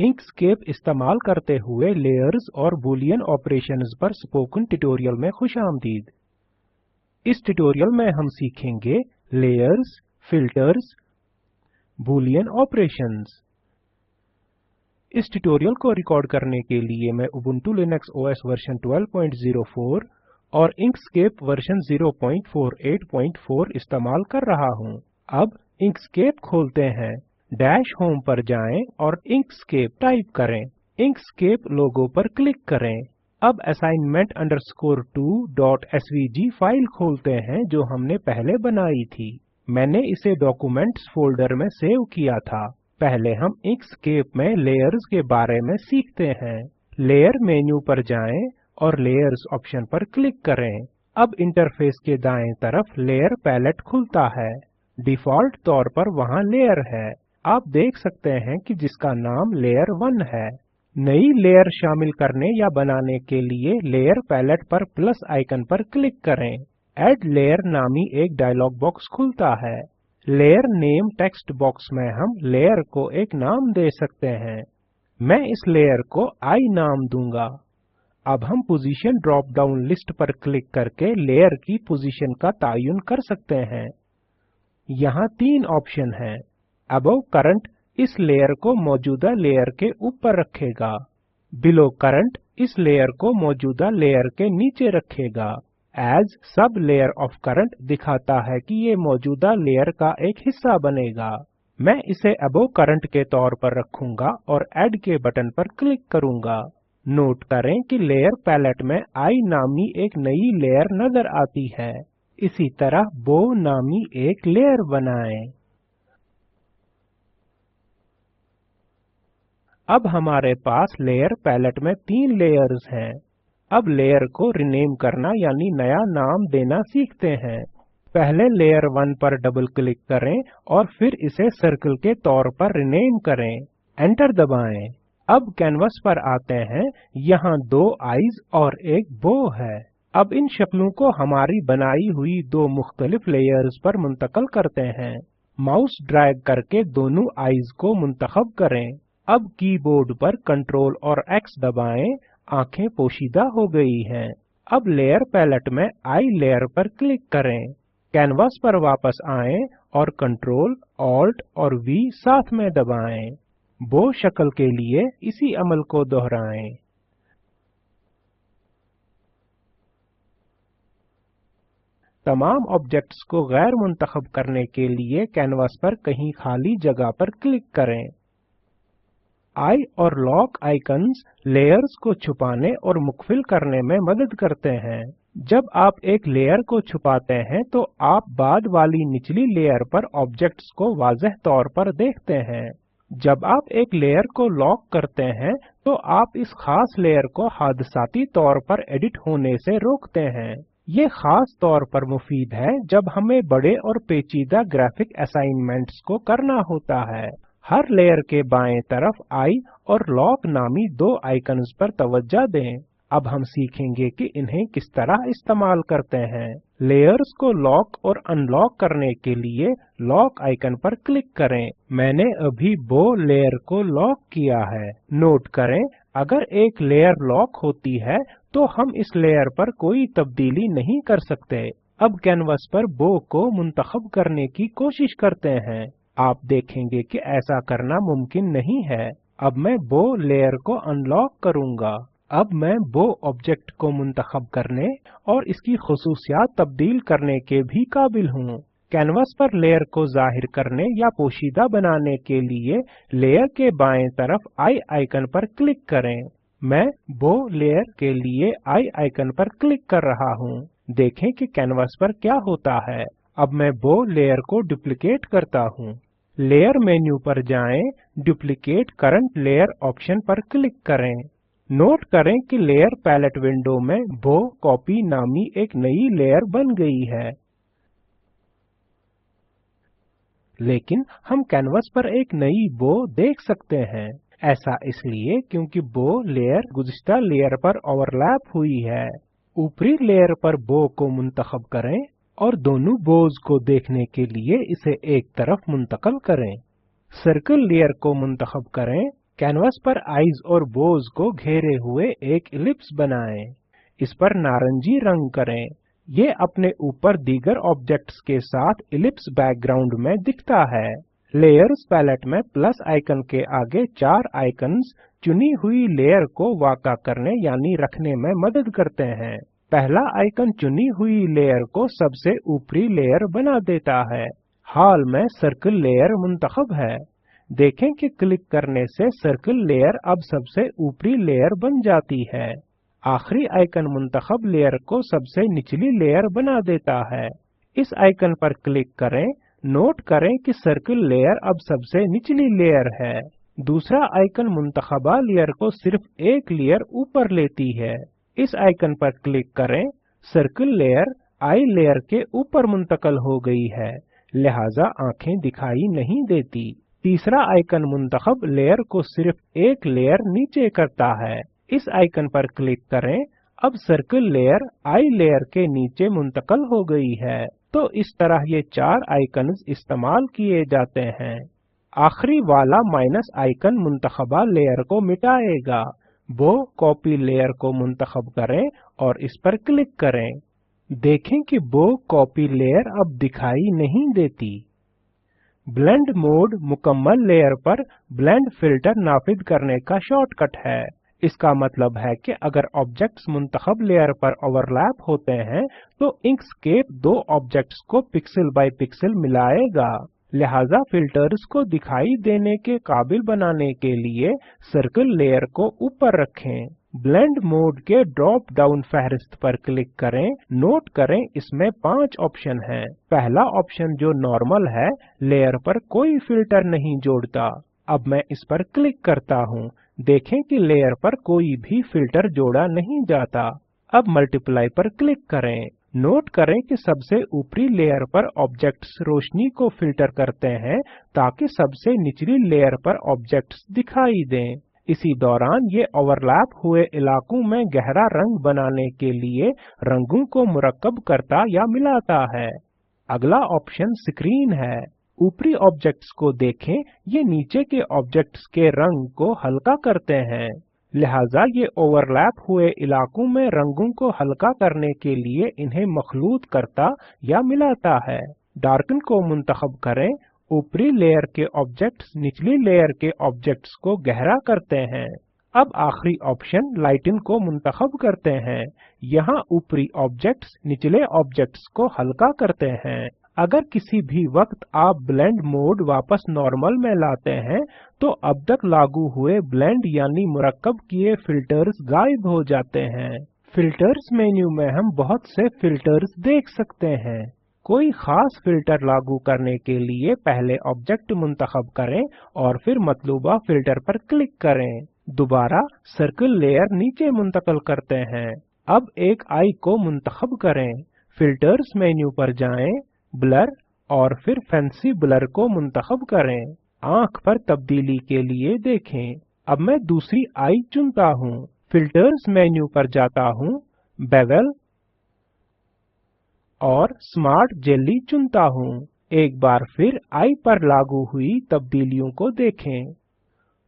Inkscape इस्तेमाल करते हुए लेयर्स और बूलियन ऑपरेशंस पर स्पोकन ट्यूटोरियल में खुशामदीद। इस ट्यूटोरियल में हम सीखेंगे लेयर्स, फिल्टर्स, बूलियन ऑपरेशंस। इस ट्यूटोरियल को रिकॉर्ड करने के लिए मैं उबुंटू लिनक्स ओएस वर्जन 12.04 और इंकस्केप वर्जन 0.48.4 इस्तेमाल कर रहा हूँ। अब इंकस्केप खोलते हैं, डैश होम पर जाएं और इंकस्केप टाइप करें। इंकस्केप लोगो पर क्लिक करें। अब assignment -2.svg फाइल खोलते हैं जो हमने पहले बनाई थी। मैंने इसे डॉक्यूमेंट्स फोल्डर में सेव किया था। पहले हम इंकस्केप में लेयर्स के बारे में सीखते हैं। लेयर मेन्यू पर जाएं और लेयर्स ऑप्शन पर क्लिक करें। अब इंटरफेस के दाएं तरफ लेयर पैलेट खुलता है। डिफॉल्ट तौर पर वहां लेयर है। आप देख सकते हैं कि जिसका नाम लेयर 1 है। नई लेयर शामिल करने या बनाने के लिए लेयर पैलेट पर प्लस आइकन पर क्लिक करें। ऐड लेयर नामी एक डायलॉग बॉक्स खुलता है। लेयर नेम टेक्स्ट बॉक्स में हम लेयर को एक नाम दे सकते हैं। मैं इस लेयर को आई नाम दूंगा। अब हम पोजीशन ड्रॉप डाउन लिस्ट पर क्लिक करके लेयर की पोजीशन का तयन कर सकते हैं। यहाँ 3 ऑप्शन हैं। अबव करंट इस लेयर को मौजूदा लेयर के ऊपर रखेगा। बिलो करंट इस लेयर को मौजूदा लेयर के नीचे रखेगा। As sub layer of current दिखाता है कि ये मौजूदा लेयर का एक हिस्सा बनेगा। मैं इसे अबव करंट के तौर पर रखूंगा और ऐड के बटन पर क्लिक करूंगा। नोट करें कि लेयर पैलेट में आई नामी एक नई लेयर नजर आती है। इसी तरह बो नामी एक लेयर बनाएं। अब हमारे पास लेयर पैलेट में 3 लेयर्स हैं। अब लेयर को रिनेम करना यानी नया नाम देना सीखते हैं। पहले लेयर 1 पर डबल क्लिक करें और फिर इसे सर्कल के तौर पर रिनेम करें। एंटर दबाएं। अब कैनवस पर आते हैं। यहाँ 2 आईज और एक बो है। अब इन शक्लों को हमारी बनाई हुई 2 मुख्तलिफ लेयर्स पर मुंतकिल करते हैं। माउस ड्रैग करके दोनों आईज को मुंतखब करें। अब कीबोर्ड पर कंट्रोल और एक्स दबाएं। आंखें पोशीदा हो गई हैं। अब लेयर पैलेट में आई लेयर पर क्लिक करें। कैनवास पर वापस आएं और कंट्रोल, ऑल्ट और वी साथ में दबाएं। बो शक्ल के लिए इसी अमल को दोहराएं। तमाम ऑब्जेक्ट्स को गैर मुंतखब करने के लिए कैनवास पर कहीं खाली जगह पर क्लिक करें। आई और लॉक आइकन्स लेयर्स को छुपाने और मुख्फिल करने में मदद करते हैं। जब आप एक लेयर को छुपाते हैं तो आप बाद वाली निचली लेयर पर ऑब्जेक्ट्स को वाज़ेह तौर पर देखते हैं। जब आप एक लेयर को लॉक करते हैं तो आप इस खास लेयर को हादसाती तौर पर एडिट होने से रोकते हैं। ये खास तौर पर मुफीद है जब हमें बड़े और पेचीदा ग्राफिक असाइनमेंट्स को करना होता है। हर लेयर के बाएं तरफ आई और लॉक नामी 2 आइकन्स पर तवज्जो दें। अब हम सीखेंगे कि इन्हें किस तरह इस्तेमाल करते हैं। लेयर्स को लॉक और अनलॉक करने के लिए लॉक आइकन पर क्लिक करें। मैंने अभी बो लेयर को लॉक किया है। नोट करें, अगर एक लेयर लॉक होती है तो हम इस लेयर पर कोई तब्दीली नहीं कर सकते। अब कैनवस पर बो को मुंतखब करने की कोशिश करते हैं। आप देखेंगे कि ऐसा करना मुमकिन नहीं है। अब मैं बो लेयर को अनलॉक करूंगा। अब मैं बो ऑब्जेक्ट को मुंतखब करने और इसकी खुसूसियात तब्दील करने के भी काबिल हूँ। कैनवस पर लेयर को जाहिर करने या पोशीदा बनाने के लिए लेयर के बाएं तरफ आई आइकन पर क्लिक करें। मैं बो लेयर के लिए आई आइकन पर क्लिक कर रहा हूँ। देखें कि कैनवस पर क्या होता है। अब मैं बो लेयर को डुप्लिकेट करता हूँ। लेयर मेन्यू पर जाएं, डुप्लिकेट करंट लेयर ऑप्शन पर क्लिक करें। नोट करें कि लेयर पैलेट विंडो में बो कॉपी नामी एक नई लेयर बन गई है। लेकिन हम कैनवस पर एक नई बो देख सकते हैं। ऐसा इसलिए क्योंकि बो लेयर गुज़िश्ता लेयर पर ओवरलैप हुई है। ऊपरी लेयर पर बो को मुंतखब करें और दोनों बोज को देखने के लिए इसे एक तरफ मुंतकिल करें। सर्कल लेयर को मुंतखब करें, कैनवास पर आइज और बोज को घेरे हुए एक इलिप्स बनाएं। इस पर नारंगी रंग करें। ये अपने ऊपर दीगर ऑब्जेक्ट्स के साथ इलिप्स बैकग्राउंड में दिखता है। लेयर्स पैलेट में प्लस आइकन के आगे 4 आइकन्स चुनी हुई लेयर को वाक़ा करने यानी रखने में मदद करते हैं। पहला आइकन चुनी हुई लेयर को सबसे ऊपरी लेयर बना देता है। हाल में सर्कल लेयर मुंतखब है। देखें कि क्लिक करने से सर्कल लेयर अब सबसे ऊपरी लेयर बन जाती है। आखिरी आइकन मुंतखब लेयर को सबसे निचली लेयर बना देता है। इस आइकन पर क्लिक करें। नोट करें कि सर्कल लेयर अब सबसे निचली लेयर है। दूसरा आइकन मुंतखबा लेयर को सिर्फ एक लेयर ऊपर लेती है। इस आइकन पर क्लिक करें। सर्कल लेयर आई लेयर के ऊपर मुंतकल हो गई है, लिहाजा आंखें दिखाई नहीं देती। तीसरा आइकन मुंतखब लेयर को सिर्फ एक लेयर नीचे करता है। इस आइकन पर क्लिक करें। अब सर्कल लेयर आई लेयर के नीचे मुंतकल हो गई है। तो इस तरह ये 4 आइकन्स इस्तेमाल किए जाते हैं। आखिरी वाला माइनस आइकन मुंतखबा लेयर को मिटाएगा। वो कॉपी लेयर को मुंतखब करें और इस पर क्लिक करें। देखें कि वो कॉपी लेयर अब दिखाई नहीं देती। ब्लेंड मोड मुकम्मल लेयर पर ब्लेंड फिल्टर नाफिद करने का शॉर्टकट है। इसका मतलब है कि अगर ऑब्जेक्ट्स मुंतखब लेयर पर ओवरलैप होते हैं तो इंकस्केप 2 ऑब्जेक्ट्स को पिक्सल बाय पिक्सल मिलाएगा। लिहाजा फिल्टर्स को दिखाई देने के काबिल बनाने के लिए सर्कल लेयर को ऊपर रखें। ब्लेंड मोड के ड्रॉप डाउन फहरिस्त पर क्लिक करें। नोट करें इसमें 5 ऑप्शन हैं। पहला ऑप्शन जो नॉर्मल है, लेयर पर कोई फिल्टर नहीं जोड़ता। अब मैं इस पर क्लिक करता हूँ। देखें कि लेयर पर कोई भी फिल्टर जोड़ा नहीं जाता। अब मल्टीप्लाई पर क्लिक करें। नोट करें कि सबसे ऊपरी लेयर पर ऑब्जेक्ट्स रोशनी को फिल्टर करते हैं ताकि सबसे निचली लेयर पर ऑब्जेक्ट्स दिखाई दें। इसी दौरान ये ओवरलैप हुए इलाकों में गहरा रंग बनाने के लिए रंगों को मुरक्कब करता या मिलाता है। अगला ऑप्शन स्क्रीन है। ऊपरी ऑब्जेक्ट्स को देखें, ये नीचे के ऑब्जेक्ट्स के रंग को हल्का करते हैं। लिहाजा ये ओवरलैप हुए इलाकों में रंगों को हल्का करने के लिए इन्हें मखलूत करता या मिलाता है। डार्कन को मुंतखब करें। ऊपरी लेयर के ऑब्जेक्ट्स निचली लेयर के ऑब्जेक्ट्स को गहरा करते हैं। अब आखिरी ऑप्शन लाइटन को मुंतखब करते हैं। यहाँ ऊपरी ऑब्जेक्ट्स निचले ऑब्जेक्ट्स को हल्का करते हैं। अगर किसी भी वक्त आप ब्लेंड मोड वापस नॉर्मल में लाते हैं तो अब तक लागू हुए ब्लेंड यानी मुरक्कब किए फिल्टर्स गायब हो जाते हैं। फिल्टर्स मेन्यू में हम बहुत से फिल्टर्स देख सकते हैं। कोई खास फिल्टर लागू करने के लिए पहले ऑब्जेक्ट मुंतखब करें और फिर मतलूबा फिल्टर पर क्लिक करें। दोबारा सर्कल लेयर नीचे मुंतकल करते हैं। अब एक आई को मुंतखब करें। फिल्टर्स मेन्यू पर जाएं, ब्लर और फिर फैंसी ब्लर को मुंतखब करें। आंख पर तब्दीली के लिए देखें। अब मैं दूसरी आई चुनता हूँ। फिल्टर्स मेन्यू पर जाता हूँ, बेवल और स्मार्ट जेली चुनता हूँ। एक बार फिर आई पर लागू हुई तब्दीलियों को देखें।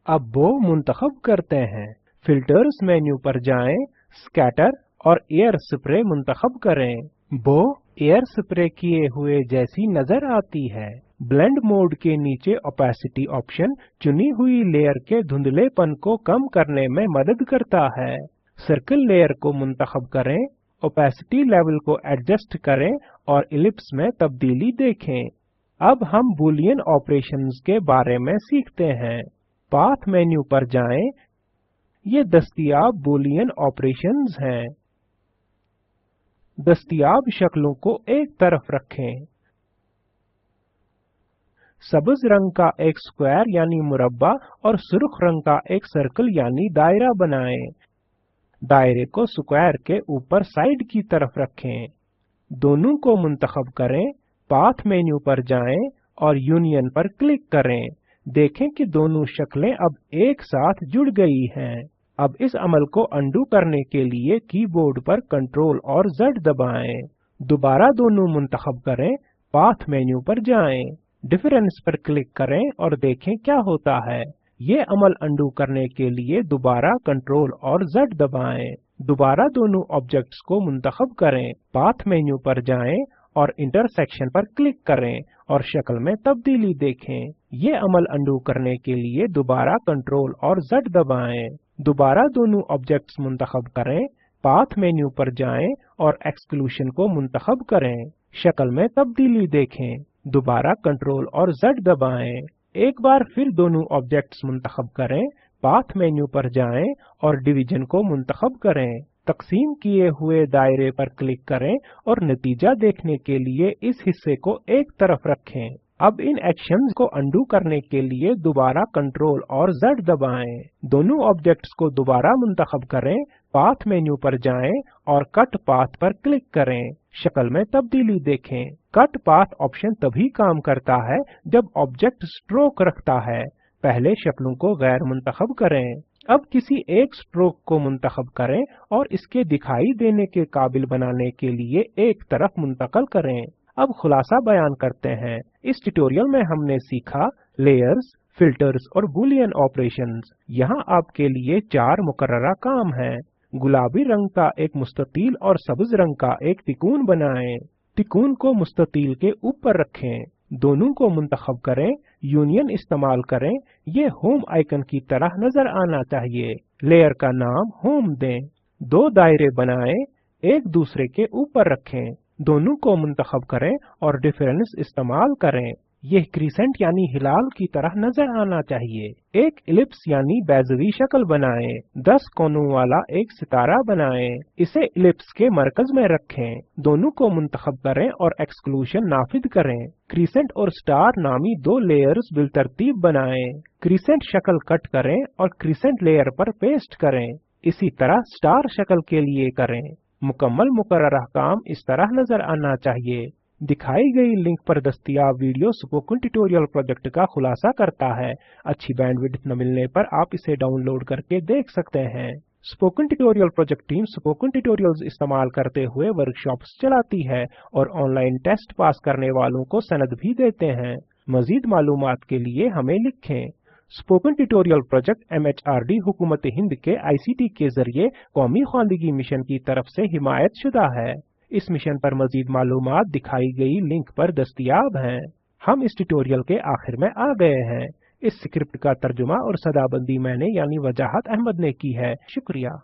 अब वो मुंतखब करते हैं। फिल्टर्स मेन्यू पर जाएं, स्कैटर और एयर स्प्रे मुंतखब करें। वो एयर स्प्रे किए हुए जैसी नजर आती है। ब्लेंड मोड के नीचे ओपेसिटी ऑप्शन चुनी हुई लेयर के धुंधलेपन को कम करने में मदद करता है। सर्कल लेयर को मुंतखब करें, ओपेसिटी लेवल को एडजस्ट करें और इलिप्स में तब्दीली देखें। अब हम बूलियन ऑपरेशंस के बारे में सीखते हैं। पाथ मेन्यू पर जाएं। ये दस्तयाब बूलियन ऑपरेशंस हैं। दस्तयाब शक्लों को एक तरफ रखें। सब्ज रंग का एक स्क्वायर यानी मुरब्बा और सुर्ख रंग का एक सर्कल यानी दायरा बनाएं। दायरे को स्क्वायर के ऊपर साइड की तरफ रखें। दोनों को मुंतखब करें। पाथ मेन्यू पर जाएं और यूनियन पर क्लिक करें। देखें कि दोनों शक्लें अब एक साथ जुड़ गई हैं। अब इस अमल को अंडू करने के लिए कीबोर्ड पर कंट्रोल और Z दबाएं। दोबारा दोनों मुंतखब करें। पाथ मेन्यू पर जाएं। डिफरेंस पर क्लिक करें और देखें क्या होता है। ये अमल अंडू करने के लिए दोबारा कंट्रोल और Z दबाएं। दोबारा दोनों ऑब्जेक्ट्स को मुंतखब करें। पाथ मेन्यू पर जाएं और इंटरसेक्शन पर क्लिक करें और शक्ल में तब्दीली देखें। ये अमल अंडू करने के लिए दोबारा कंट्रोल और Z दबाएं। दोबारा दोनों ऑब्जेक्ट्स मुंतखब करें। पाथ मेन्यू पर जाएं और एक्सक्लूशन को मुंतखब करें। शक्ल में तब्दीली देखें। दोबारा कंट्रोल और Z दबाएं। एक बार फिर दोनों ऑब्जेक्ट्स मुंतखब करें। पाथ मेन्यू पर जाएं और डिवीजन को मुंतखब करें। तकसीम किए हुए दायरे पर क्लिक करें और नतीजा देखने के लिए इस हिस्से को एक तरफ रखें। अब इन एक्शंस को अंडू करने के लिए दोबारा कंट्रोल और Z दबाएं। दोनों ऑब्जेक्ट्स को दोबारा मुंतखब करें। पाथ मेन्यू पर जाएं और कट पाथ पर क्लिक करें। शक्ल में तब्दीली देखें। कट पाथ ऑप्शन तभी काम करता है जब ऑब्जेक्ट स्ट्रोक रखता है। पहले शक्लों को गैर मुंतखब करें। अब किसी एक स्ट्रोक को मुंतखब करें और इसके दिखाई देने के काबिल बनाने के लिए एक तरफ मुंतकल करें। अब खुलासा बयान करते हैं। इस ट्यूटोरियल में हमने सीखा लेयर्स, फिल्टर्स और बूलियन ऑपरेशंस। यहाँ आपके लिए 4 मुकर्ररा काम हैं। गुलाबी रंग का एक मुस्ततील और सब्ज रंग का एक तिकोन बनाएं। तिकोन को मुस्ततील के ऊपर रखें। दोनों को मुंतखब करें। यूनियन इस्तेमाल करें। ये होम आइकन की तरह नजर आना चाहिए। लेयर का नाम होम दें। 2 दायरे बनाएं। एक दूसरे के ऊपर रखें। दोनों को मुंतखब करें और डिफरेंस इस्तेमाल करें। यह क्रीसेंट यानी हिलाल की तरह नजर आना चाहिए। एक इलिप्स यानी बेज़वी शक्ल बनाएं। 10 कोनों वाला एक सितारा बनाएं। इसे इलिप्स के मरकज में रखें। दोनों को मुंतखब करें और एक्सक्लूशन नाफिद करें। क्रीसेंट और स्टार नामी 2 लेयर्स बिलतरतीब बनाएं। क्रीसेंट शक्ल कट करें और क्रीसेंट लेयर पर पेस्ट करें। इसी तरह स्टार शक्ल के लिए करें। मुकम्मल मुकर्ररा काम इस तरह नजर आना चाहिए। दिखाई गई लिंक पर दस्तयाब वीडियो स्पोकन ट्यूटोरियल प्रोजेक्ट का खुलासा करता है। अच्छी बैंडविड्थ न मिलने पर आप इसे डाउनलोड करके देख सकते हैं। Spoken tutorial project team spoken tutorials इस्तेमाल करते हुए वर्कशॉप्स चलाती है और ऑनलाइन टेस्ट पास करने वालों को सनद भी देते हैं। मजीद मालूमात के लिए हमें लिखें। स्पोकन ट्यूटोरियल प्रोजेक्ट MHRD हुकूमत हिंद के ICT के जरिए कौमी ख्वानदगी मिशन की तरफ से हिमायत शुदा है। इस मिशन पर मजीद मालूमात दिखाई गई लिंक पर दस्तयाब हैं। हम इस ट्यूटोरियल के आखिर में आ गए हैं। इस स्क्रिप्ट का तर्जुमा और सदाबंदी मैंने यानी वजाहत अहमद ने की है। शुक्रिया।